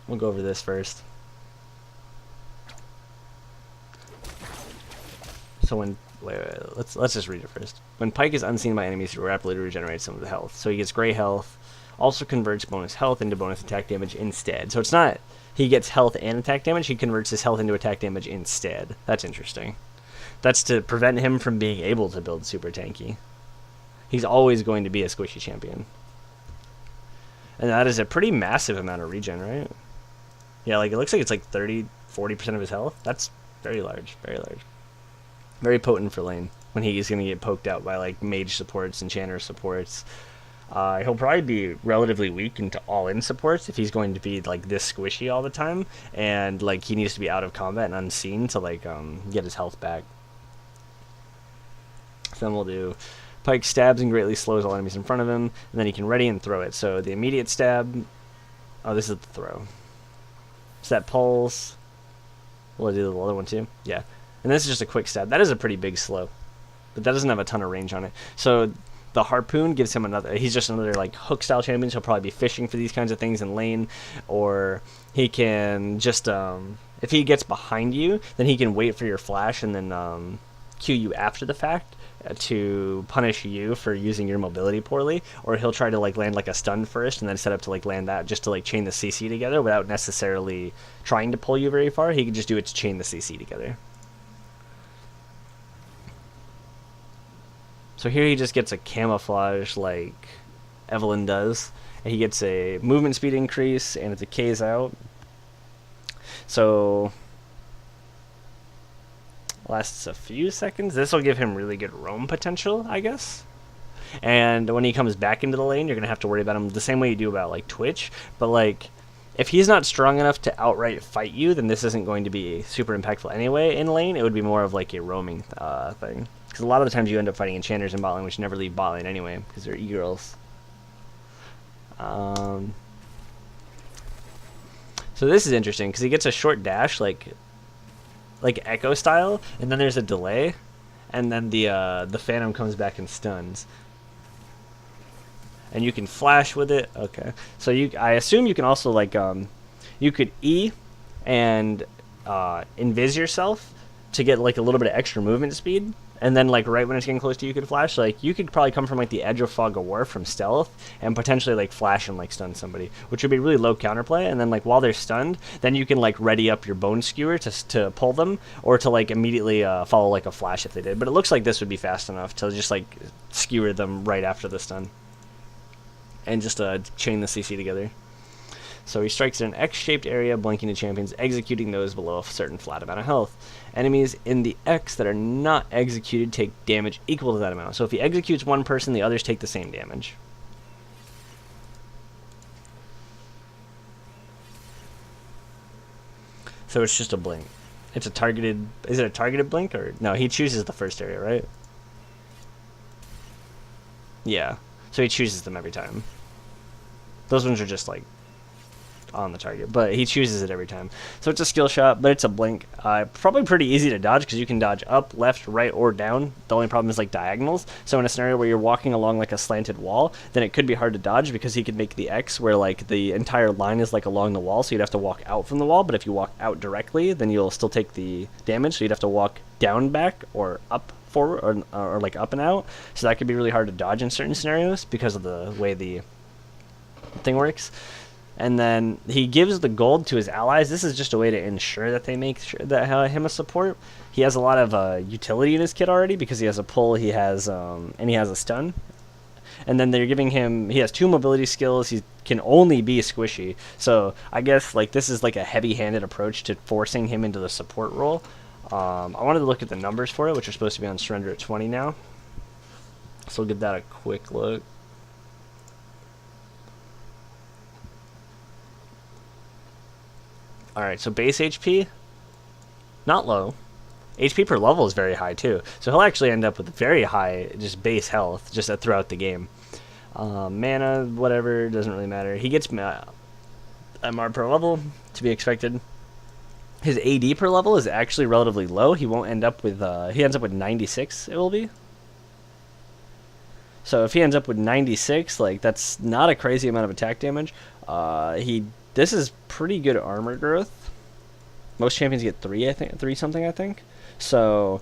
We'll go over this first. So when wait, let's just read it first. When Pyke is unseen by enemies, he rapidly regenerates some of the health. So he gets gray health. Also converts bonus health into bonus attack damage instead. So it's not he gets health and attack damage. He converts his health into attack damage instead. That's interesting. That's to prevent him from being able to build super tanky. He's always going to be a squishy champion. And that is a pretty massive amount of regen, right? Yeah, like it looks like it's like 30-40% of his health. That's very large, very large. Very potent for lane when he's going to get poked out by like mage supports, enchanter supports. He'll probably be relatively weak into all-in supports if he's going to be like this squishy all the time, and like he needs to be out of combat and unseen to like get his health back. So then we'll do Pyke stabs and greatly slows all enemies in front of him, and then he can ready and throw it. So the immediate stab. Oh, this is the throw. So that pulls. Will I do the other one too? Yeah. And this is just a quick stab. That is a pretty big slow, but that doesn't have a ton of range on it. So the harpoon gives him another. He's just another like hook style champion. So he'll probably be fishing for these kinds of things in lane, or he can just if he gets behind you, then he can wait for your flash and then Q you after the fact to punish you for using your mobility poorly, or he'll try to like land like a stun first and then set up to like land that just to like chain the CC together without necessarily trying to pull you very far. He can just do it to chain the CC together. So here he just gets a camouflage like Evelyn does. And he gets a movement speed increase and it decays out. So lasts a few seconds. This will give him really good roam potential, I guess. And when he comes back into the lane, you're going to have to worry about him the same way you do about like Twitch. But like if he's not strong enough to outright fight you, then this isn't going to be super impactful anyway in lane. It would be more of like a roaming thing. Because a lot of the times you end up fighting enchanters in bot lane, which never leave bot lane anyway, because they're e-girls. So this is interesting, because he gets a short dash, like Echo style, and then there's a delay, and then the Phantom comes back and stuns. And you can flash with it. Okay. So I assume you can also, like, you could E and invis yourself to get, like, a little bit of extra movement speed. And then, like, right when it's getting close to you, you could flash. Like, you could probably come from, like, the edge of Fog of War from stealth and potentially, like, flash and, like, stun somebody, which would be really low counterplay. And then, like, while they're stunned, then you can, like, ready up your Bone Skewer to pull them or to, like, immediately follow, like, a flash if they did. But it looks like this would be fast enough to just, like, skewer them right after the stun and just chain the CC together. So he strikes in an X-shaped area, blanking to champions, executing those below a certain flat amount of health. Enemies in the X that are not executed take damage equal to that amount. So if he executes one person, the others take the same damage. So it's just a blink. It's a targeted... Is it a targeted blink? Or no, he chooses the first area, right? Yeah. So he chooses them every time. Those ones are just like on the target, but he chooses it every time. So it's a skill shot, but it's a blink. Probably pretty easy to dodge because you can dodge up, left, right, or down. The only problem is like diagonals. So in a scenario where you're walking along like a slanted wall, then it could be hard to dodge because he could make the X where like the entire line is like along the wall, so you'd have to walk out from the wall. But if you walk out directly, then you'll still take the damage, so you'd have to walk down back or up forward or like up and out. So that could be really hard to dodge in certain scenarios because of the way the thing works. And then he gives the gold to his allies. This is just a way to ensure that they make sure that him a support. He has a lot of utility in his kit already because he has a pull, he has and he has a stun. And then they're giving him, he has 2 mobility skills. He can only be squishy. So I guess like this is like a heavy-handed approach to forcing him into the support role. I wanted to look at the numbers for it, which are supposed to be on surrender at 20 now. So we'll give that a quick look. Alright, so base HP, not low. HP per level is very high too. So he'll actually end up with very high just base health just throughout the game. Mana, whatever, doesn't really matter. He gets MR per level, to be expected. His AD per level is actually relatively low. He won't end up with, he ends up with 96, it will be. So if he ends up with 96, like, that's not a crazy amount of attack damage. He this is pretty good armor growth. Most champions get 3, I think. 3 something, I think. So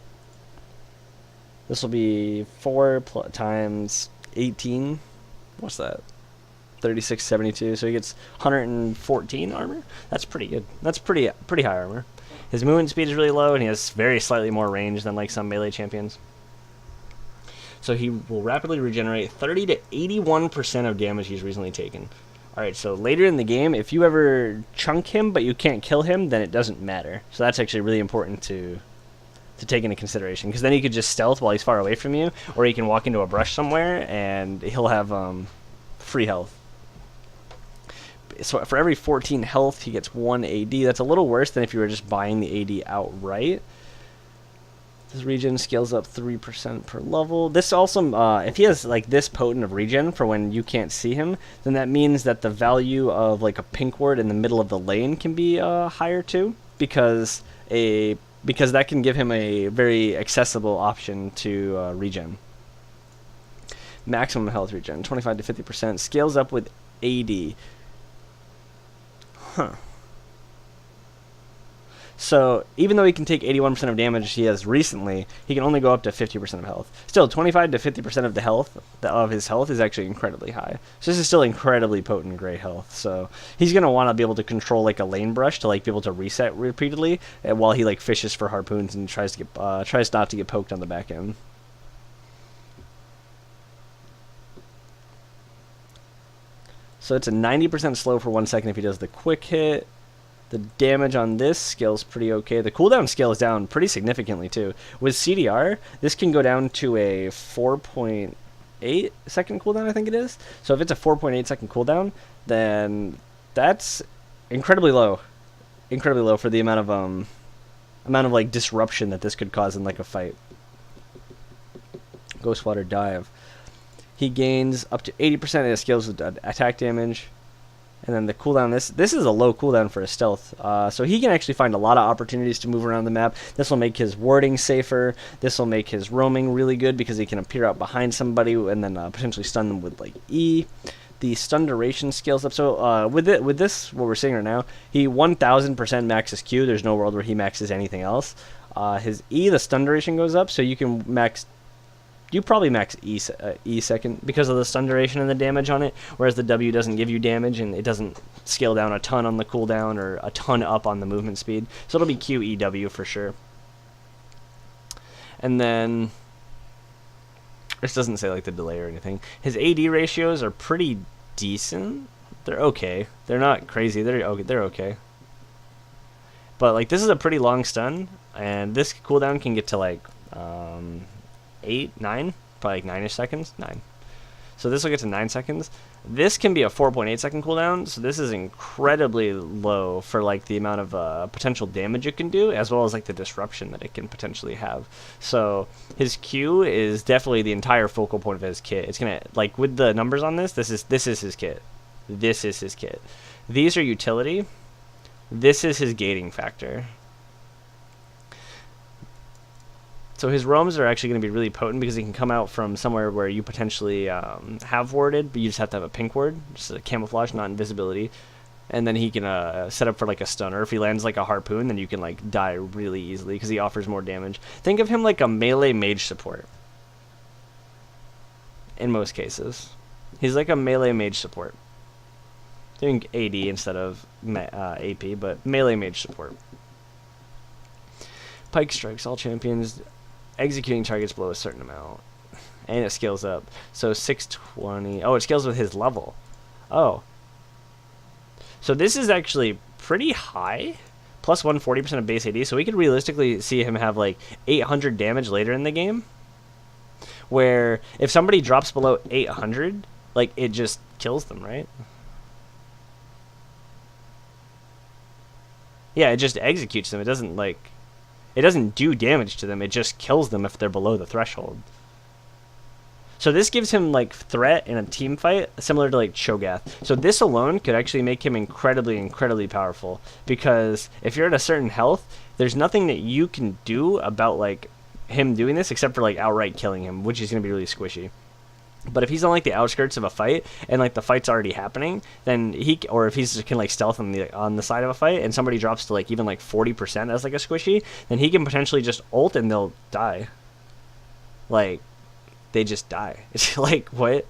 this will be 4 times 18. What's that? 3672. So he gets 114 armor. That's pretty good. That's pretty high armor. His movement speed is really low, and he has very slightly more range than like some melee champions. So he will rapidly regenerate 30 to 81% of damage he's recently taken. Alright, so later in the game, if you ever chunk him but you can't kill him, then it doesn't matter. So that's actually really important to take into consideration, because then he could just stealth while he's far away from you, or he can walk into a brush somewhere and he'll have free health. So for every 14 health, he gets 1 AD. That's a little worse than if you were just buying the AD outright. This regen scales up 3% per level. This also, if he has like this potent of regen for when you can't see him, then that means that the value of like a pink ward in the middle of the lane can be higher too, because that can give him a very accessible option to regen. Maximum health regen, 25 to 50%, scales up with AD. Huh. So, even though he can take 81% of damage he has recently, he can only go up to 50% of health. Still, 25 to 50% of the health of his health is actually incredibly high. So this is still incredibly potent gray health. So he's gonna want to be able to control like a lane brush to like be able to reset repeatedly, while he like fishes for harpoons and tries not to get poked on the back end. So it's a 90% slow for 1 second if he does the quick hit. The damage on this scales pretty okay. The cooldown scales down pretty significantly too. With CDR, this can go down to a 4.8 second cooldown, I think it is. So if it's a 4.8 second cooldown, then that's incredibly low. Incredibly low for the amount of like disruption that this could cause in like a fight. Ghostwater Dive. He gains up to 80% of his skills with attack damage. And then the cooldown, this is a low cooldown for a stealth. So he can actually find a lot of opportunities to move around the map. This will make his warding safer. This will make his roaming really good because he can appear out behind somebody and then potentially stun them with like E. The stun duration scales up. So with this, what we're seeing right now, he 1000% maxes Q. There's no world where he maxes anything else. His E, the stun duration goes up, so you can max... You probably max E second because of the stun duration and the damage on it, whereas the W doesn't give you damage and it doesn't scale down a ton on the cooldown or a ton up on the movement speed. So it'll be Q, E, W for sure. And then, this doesn't say like the delay or anything. His AD ratios are pretty decent. They're okay. They're not crazy. They're okay. But like this is a pretty long stun, and this cooldown can get to like 8, 9, probably like 9-ish seconds. 9. So this will get to 9 seconds. This can be a 4.8 second cooldown, so this is incredibly low for like the amount of potential damage it can do, as well as like the disruption that it can potentially have. So his Q is definitely the entire focal point of his kit. It's gonna, like with the numbers on this is his kit. This is his kit. These are utility. This is his gating factor. So his roams are actually going to be really potent because he can come out from somewhere where you potentially have warded, but you just have to have a pink ward, just a camouflage, not invisibility. And then he can set up for like a stunner. If he lands like a harpoon, then you can like die really easily because he offers more damage. Think of him like a melee mage support. In most cases. He's like a melee mage support. Doing AD instead of AP, but melee mage support. Pyke strikes all champions, executing targets below a certain amount. And it scales up. So 620. Oh, it scales with his level. Oh. So this is actually pretty high. Plus 140% of base AD. So we could realistically see him have like 800 damage later in the game. Where if somebody drops below 800, like it just kills them, right? Yeah, it just executes them. It doesn't do damage to them, it just kills them if they're below the threshold. So this gives him like threat in a team fight, similar to like Cho'Gath. So this alone could actually make him incredibly powerful, because if you're at a certain health, there's nothing that you can do about like him doing this except for like outright killing him, which is going to be really squishy. But if he's on like the outskirts of a fight and like the fight's already happening, then or if he's can like stealth on the side of a fight and somebody drops to like even like 40% as like a squishy, then he can potentially just ult and they'll die. Like they just die. It's like, what?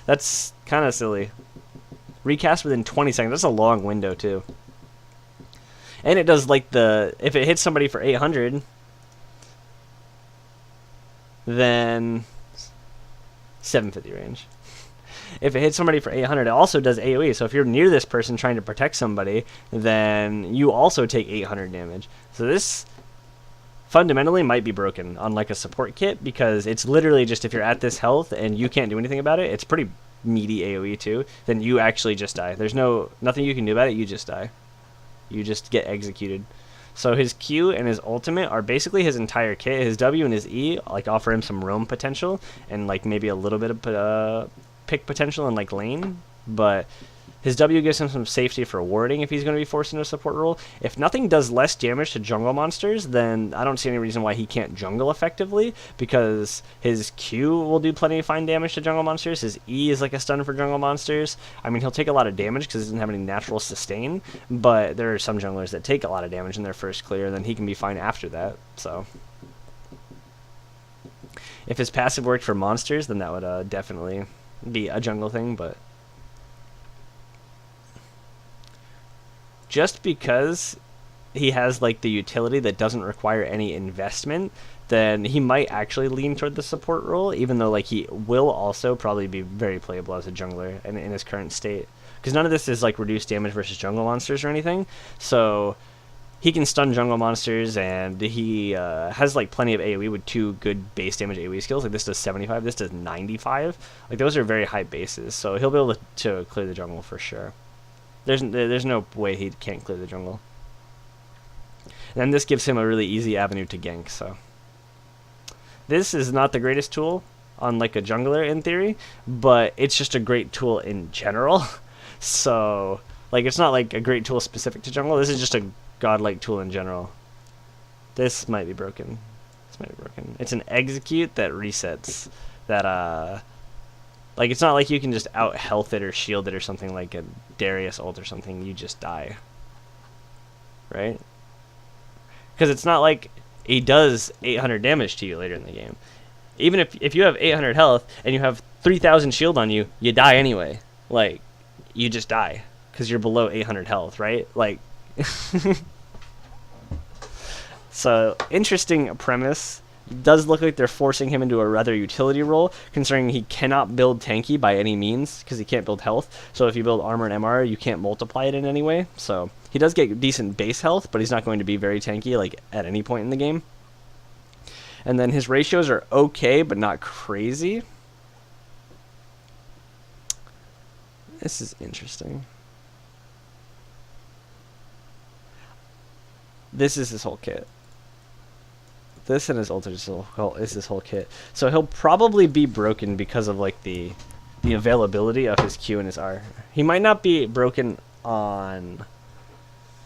That's kind of silly. Recast within 20 seconds. That's a long window too. And it does like if it hits somebody for 800, then 750 range. If it hits somebody for 800, it also does AoE. So if you're near this person trying to protect somebody, then you also take 800 damage. So this fundamentally might be broken on like a support kit, because it's literally just if you're at this health and you can't do anything about it, it's pretty meaty AoE too, then you actually just die. There's nothing you can do about it, you just die. You just get executed. So his Q and his ultimate are basically his entire kit. His W and his E like offer him some roam potential and like maybe a little bit of pick potential in like lane, but his W gives him some safety for warding if he's going to be forced into a support role. If nothing does less damage to jungle monsters, then I don't see any reason why he can't jungle effectively, because his Q will do plenty of fine damage to jungle monsters. His E is like a stun for jungle monsters. I mean, he'll take a lot of damage because he doesn't have any natural sustain, but there are some junglers that take a lot of damage in their first clear, and then he can be fine after that. So if his passive worked for monsters, then that would definitely be a jungle thing, but just because he has like the utility that doesn't require any investment, then he might actually lean toward the support role, even though like he will also probably be very playable as a jungler in his current state, because none of this is like reduced damage versus jungle monsters or anything. So he can stun jungle monsters, and he has like plenty of AoE with 2 good base damage AoE skills. Like this does 75, this does 95. Like those are very high bases, so he'll be able to clear the jungle for sure. There's no way he can't clear the jungle. And then this gives him a really easy avenue to gank. So this is not the greatest tool on like a jungler in theory, but it's just a great tool in general. So like it's not like a great tool specific to jungle. This is just a godlike tool in general. This might be broken. This might be broken. It's an execute that resets. That like it's not like you can just out health it or shield it or something like a Darius ult or something. You just die, right? Because it's not like he does 800 damage to you later in the game. Even if you have 800 health and you have 3,000 shield on you, you die anyway. Like you just die because you're below 800 health, right? Like so interesting premise. Does look like they're forcing him into a rather utility role, considering he cannot build tanky by any means because he can't build health. So if you build armor and MR, you can't multiply it in any way. So he does get decent base health, but he's not going to be very tanky like at any point in the game. And then his ratios are okay, but not crazy. This is interesting. This is his whole kit. This and his ult is his whole kit. So he'll probably be broken because of like the availability of his Q and his R. He might not be broken on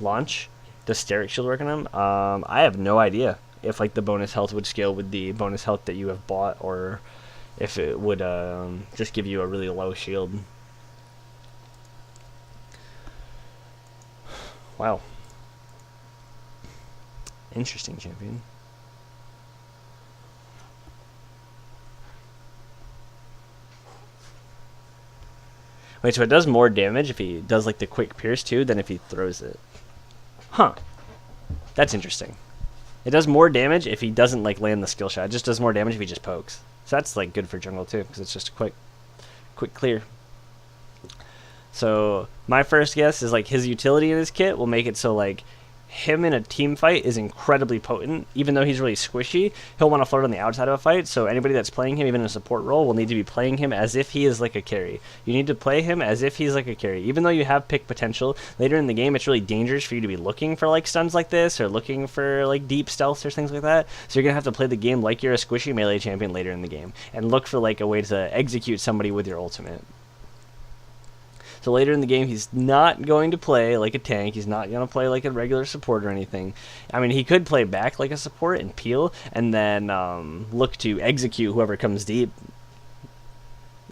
launch. Does Steric Shield work on him? I have no idea if like the bonus health would scale with the bonus health that you have bought, or if it would just give you a really low shield. Wow. Interesting champion. Wait, so it does more damage if he does like the quick pierce too than if he throws it. Huh. That's interesting. It does more damage if he doesn't like land the skill shot. It just does more damage if he just pokes. So that's like good for jungle too, because it's just a quick clear. So my first guess is like his utility in his kit will make it so like him in a team fight is incredibly potent. Even though he's really squishy, he'll want to flirt on the outside of a fight. So anybody that's playing him, even in a support role, will need to be playing him as if he is like a carry. You need to play him as if he's like a carry. Even though you have pick potential, later in the game, it's really dangerous for you to be looking for like stuns like this, or looking for like deep stealths or things like that. So you're going to have to play the game like you're a squishy melee champion later in the game, and look for like a way to execute somebody with your ultimate. So later in the game, he's not going to play like a tank. He's not going to play like a regular support or anything. I mean, he could play back like a support and peel, and then look to execute whoever comes deep.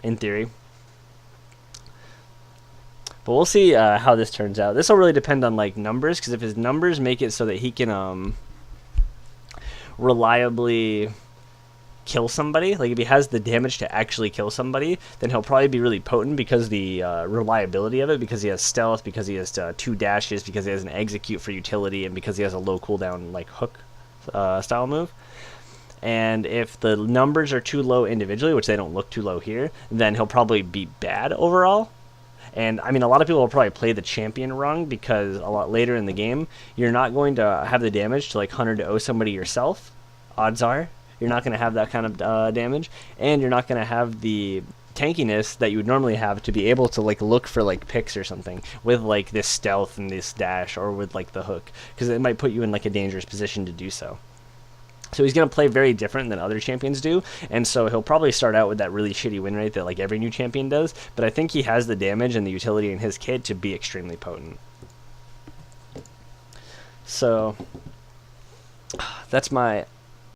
in theory. But we'll see how this turns out. This will really depend on like numbers, because if his numbers make it so that he can reliably kill somebody, like if he has the damage to actually kill somebody, then he'll probably be really potent because the reliability of it, because he has stealth, because he has 2 dashes, because he has an execute for utility, and because he has a low cooldown like hook style move. And if the numbers are too low individually, which they don't look too low here, then he'll probably be bad overall. And I mean, a lot of people will probably play the champion wrong, because a lot later in the game, you're not going to have the damage to like 100 to 0 somebody yourself. Odds are you're not going to have that kind of damage, and you're not going to have the tankiness that you would normally have to be able to like look for like picks or something with like this stealth and this dash, or with like the hook, because it might put you in like a dangerous position to do so. So he's going to play very different than other champions do, and so he'll probably start out with that really shitty win rate that like every new champion does, but I think he has the damage and the utility in his kit to be extremely potent. So that's my